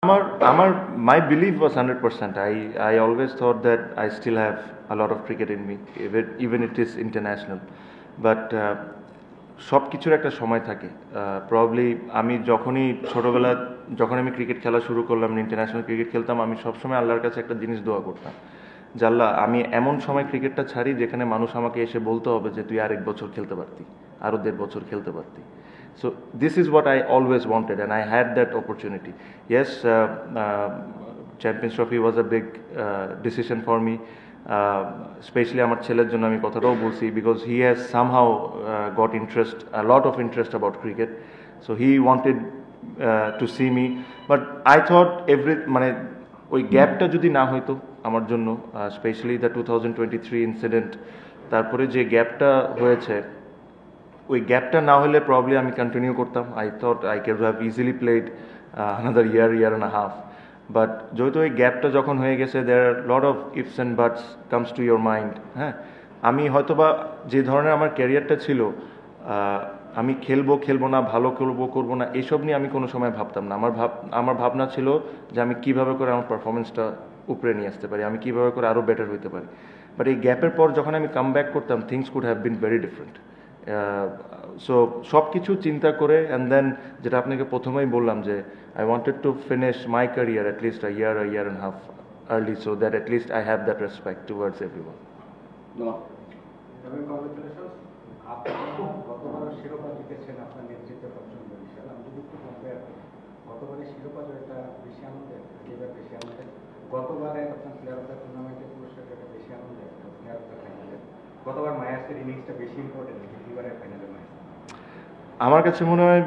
My belief was 100%. I always thought that I still have a lot of cricket in me, even it is international. But সব কিছুর একটা সময় থাকে। Probably আমি যখন আমি ক্রিকেট খেলা শুরু করলাম, ইন্টারন্যাশনাল ক্রিকেট খেলতাম, আমি সবসময় আল্লাহর কাছে একটা জিনিস দোয়া করতাম যে আল্লাহ, আমি এমন সময় ক্রিকেটটা ছাড়ি যেখানে মানুষ আমাকে এসে বলতে হবে যে তুই আরেক বছর খেলতে পারতি, আরও 1.5 বছর খেলতে পারতি। So this is what I always wanted, and I had that opportunity. Yes, Champions Trophy was a big decision for me, especially আমার ছেলের জন্য আমি কথাটাও বলছি, because he has somehow got a lot of interest about cricket, so he wanted to see me, but I thought মানে ওই গ্যাপটা যদি না হইতো আমার জন্য, স্পেশালি দ্য 2023 ইনসিডেন্ট, তারপরে যে গ্যাপটা হয়েছে, ওই গ্যাপটা না হলে প্রবলি আমি কন্টিনিউ করতাম। I thought I can have easily played another year and a half, but যেহেতু ওই গ্যাপটা যখন হয়ে গেছে, there are lot of ifs and buts comes to your mind. হ্যাঁ, আমি হয়তোবা যে ধরনের আমার ক্যারিয়ারটা ছিল, আমি খেলবো না, ভালো করবো না, এইসব নিয়ে আমি কোনো সময় ভাবতাম না। আমার ভাবনা ছিল যে আমি কীভাবে করে আমার পারফরমেন্সটা উপরে নিয়ে আসতে পারি, আমি কীভাবে করে আরও বেটার হইতে পারি। বাট এই গ্যাপের পর যখন আমি কাম ব্যাক করতাম, things could have been very different. So সব কিছু চিন্তা করে, অ্যান্ড দেন যেটা আপনাকে প্রথমেই বললাম যে I wanted to finish my career at least a year and half early, so that at least I have that respect towards everyone. গতবারের শিরোপা জিতেছেন আপনার নেতৃত্বে প্রচন্ড বিশাল। আমি যদি একটু কম্পেয়ার করি, গতবারের শিরোপা জয়টা বেশি আনন্দের, এবার বেশি আনন্দের। গতবারে আপনার প্লেয়ার অফ দ্য টুর্নামেন্টের পুরস্কারটা বেশি আনন্দের, প্লেয়ার অফ দ্য ফাইনালে। গতবার মায়ার্সের ইনিংসটা বেশি ইম্পর্টেন্ট, এবারের ফাইনালে মায়ার্স। আমার কাছে মনে হয়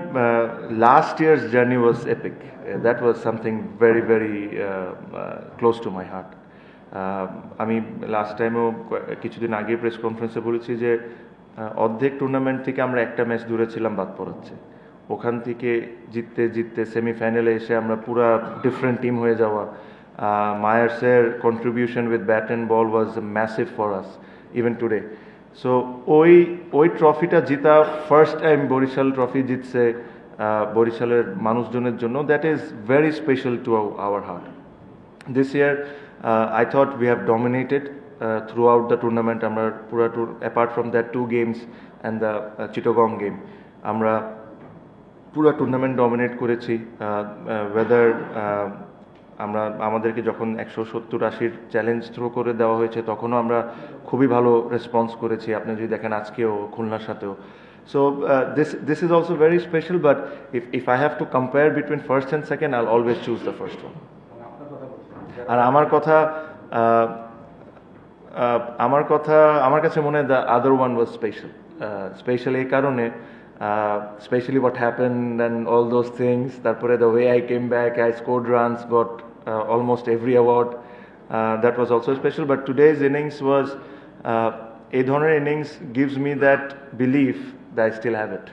last years journey was epic. That was something very very close to my heart. আমি লাস্ট টাইমেও কিছুদিন আগে প্রেস কনফারেন্সে বলেছি যে অর্ধেক টুর্নামেন্ট থেকে আমরা একটা ম্যাচ দূরে ছিলাম বাদ পড়াচ্ছে, ওখান থেকে জিততে সেমিফাইনালে এসে আমরা পুরা ডিফারেন্ট টিম হয়ে যাওয়া। মায়ার্সের contribution with bat and ball was massive for us even today. So ওই ট্রফিটা জিতা, ফার্স্ট টাইম বরিশাল ট্রফি জিতছে বরিশালের মানুষজনের জন্য, that is very special to our heart. This year I thought we have dominated throughout the tournament. আমরা পুরা apart from that 2 games and the Chittagong game, আমরা পুরা টুর্নামেন্ট ডমিনেট করেছি। ওয়েদার আমাদেরকে যখন 170-80 চ্যালেঞ্জ থ্রো করে দেওয়া হয়েছে, তখনও আমরা খুবই ভালো রেসপন্স করেছি। আপনি যদি দেখেন আজকেও খুলনার সাথেও। So this is also very special, but if I have to compare between first and second, I'll always choose the first one. আর আমার কাছে মনে হয় the other one was special এই কারণে, specially what happened and all those things. তারপরে the way I came back, I scored runs, got almost every award, that was also special. But today's innings was, এই ধরনের innings gives me that belief that I still have it.